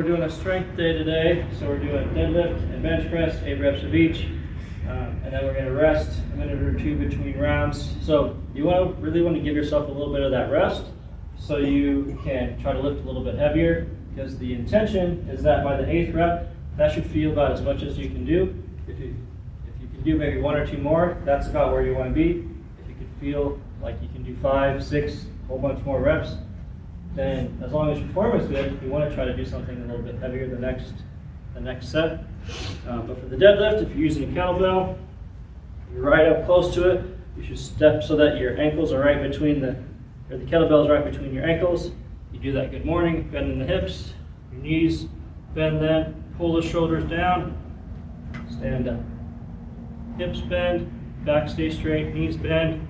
We're doing a strength day today, so we're doing deadlift and bench press, 8 reps of each, and then we're going to rest a minute or two between rounds. So you really want to give yourself a little bit of that rest so you can try to lift a little bit heavier, because the intention is that by the 8th rep, that should feel about as much as you can do. If you can do maybe 1 or 2 more, that's about where you want to be. If you can feel like you can do 5, 6, a whole bunch more reps, then as long as your form is good, you want to try to do something a little bit heavier the next set. But for the deadlift, if you're using a kettlebell, you're right up close to it. You should step so that your ankles are right between the kettlebell is right between your ankles. You do that good morning, bending the hips, your knees, bend them, pull the shoulders down, stand up. Hips bend, back stay straight, knees bend,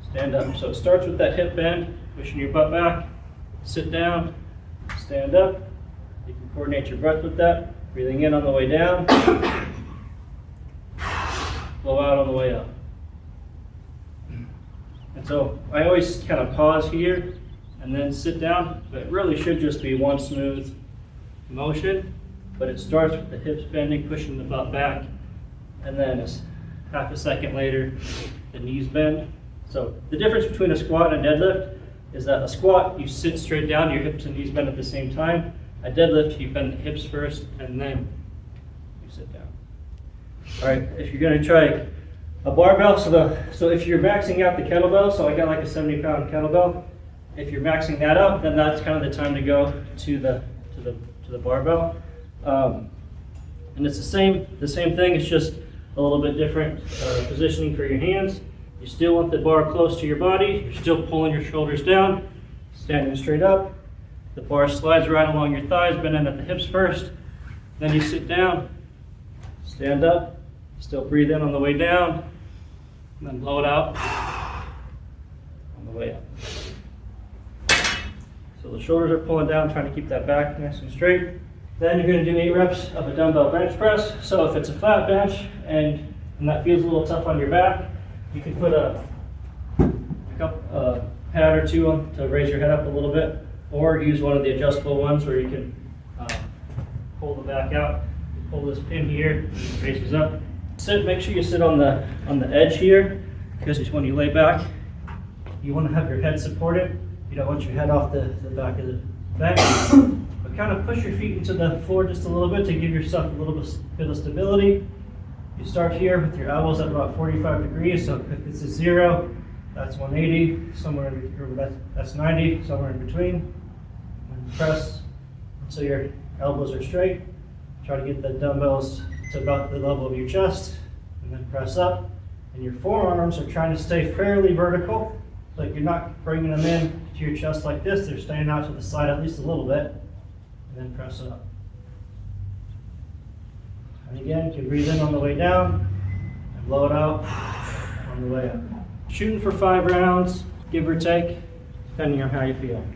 stand up. So it starts with that hip bend, pushing your butt back. Sit down, stand up. You can coordinate your breath with that. Breathing in on the way down, blow out on the way up. And so I always kind of pause here and then sit down, but it really should just be one smooth motion. But it starts with the hips bending, pushing the butt back, and then half a second later, the knees bend. So the difference between a squat and a deadlift is that a squat, you sit straight down, your hips and knees bend at the same time. A deadlift, you bend the hips first, and then you sit down. All right, if you're gonna try a barbell, so if you're maxing out the kettlebell, so I got like a 70-pound kettlebell, if you're maxing that out, then that's kind of the time to go to the barbell. And it's the same thing, it's just a little bit different positioning for your hands. You still want the bar close to your body. You're still pulling your shoulders down, standing straight up. The bar slides right along your thighs, bending at the hips first. Then you sit down, stand up, still breathe in on the way down, and then blow it out on the way up. So the shoulders are pulling down, trying to keep that back nice and straight. Then you're going to do 8 reps of a dumbbell bench press. So if it's a flat bench and that feels a little tough on your back, you can put a pad or two on to raise your head up a little bit, or use one of the adjustable ones where you can pull the back out. Pull this pin here, it raises up. Make sure you sit on the edge here, because when you lay back, you want to have your head supported. You don't want your head off the back of the bench. But kind of push your feet into the floor just a little bit to give yourself a little bit of stability. You start here with your elbows at about 45 degrees, so if this is 0, that's 180, that's 90, somewhere in between. And press so your elbows are straight. Try to get the dumbbells to about the level of your chest, and then press up. And your forearms are trying to stay fairly vertical, so you're not bringing them in to your chest like this, they're staying out to the side at least a little bit, and then press up. And again, you can breathe in on the way down and blow it out on the way up. Shooting for 5 rounds, give or take, depending on how you feel.